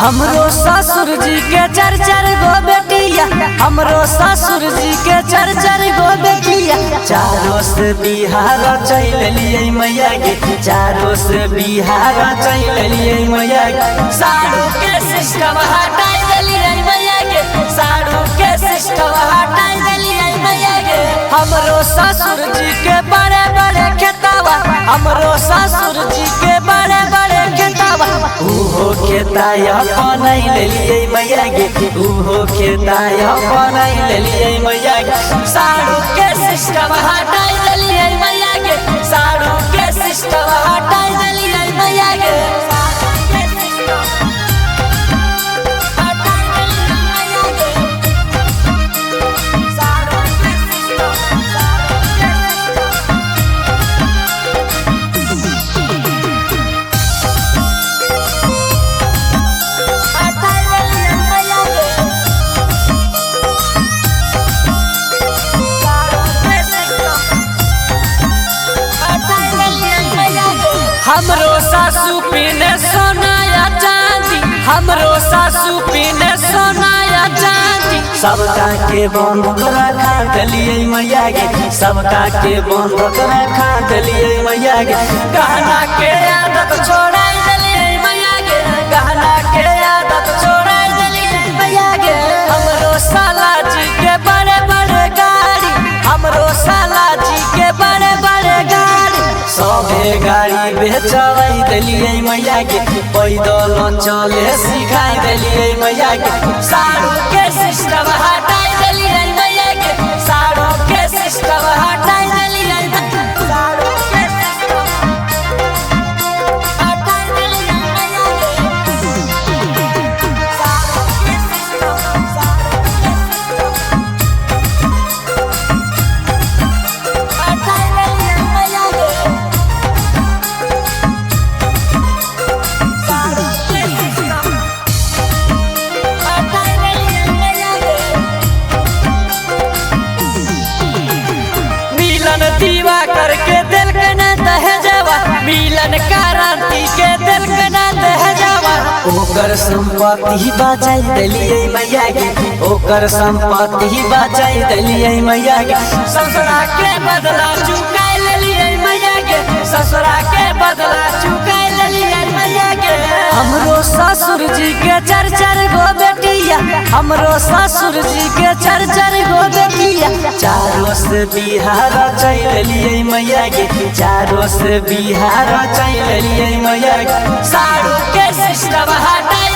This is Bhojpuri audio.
हमरो ससुर जी के चार चार गो बेटिया, हमरो ससुर जी के चार चार गो बेटिया। चारों से बिहार चल लिए मैया गे, चारों से बिहार चल लिए मैया गे। साड़ू के सिस्टम हटाई दिलिए मैया गे, साड़ू के सिस्टम हटाई दिलिए मैया गे। हमरो ससुर जी के बड़े बड़े खेतवा, हमरो ससुर जी के बड़े बड़े खेतवा। उहो खेताया बनाई लेलिए मैया गे, उहो खेताया बनाई लेलिए मैया गे। साड़ू के सिस्टम हटाई दिलिए मैया गे, साड़ू के सिस्टम हटाई दिलिए मैया गे। हमरो सासू पीने सोनाया चांदी, हमरो सासू पीने सोनाया चांदी। सबका के बंधक रखा दिलिए मैया गे, सबका के बंधक रखा दिलिए मैया गे। गहना के आदत छोड़ाई दिलिए मैया गे, गहना के आदत छोड़ाई दिलिए मैया गे। हमरो साला जी के बड़े बड़े गाड़ी, हमरो साला जी के बड़े बड़े गाड़ी। सबे गाड़ी बेचवाई दिलिए मैया गे, पैदल चले सिखाई दिलिए मैया गे। साड़ू के सिस्टम हटाई दिलिए मैया गे, साड़ू के सिस्टम हटाई दिलिए, साड़ू के सिस्टम हटाई दिलिए मैया गे। साड़ू के सिस्टम, साड़ू के सिस्टम हटाई दिलिए मैया गे। दीवा करके दिल के न दहजवा, मिलन क्रांति के दिल के न दहजवा। ओकर संपत्ति बचाई दिलिए मैया गे, ओकर संपत्ति बचाई दिलिए मैया गे। ससुरा के बदला चुकाई लेलिए मैया गे, ससुरा के बदला चुकाई लेलिए मैया गे। हमरो ससुर जी के चार चार गो बेटिया, हमरो ससुर जी के चार चार गो बेटिया। चारों से बिहार चल लिए मैया गे, चारों से बिहार चल लिए मैया गे। साड़ू के सिस्टम हटाई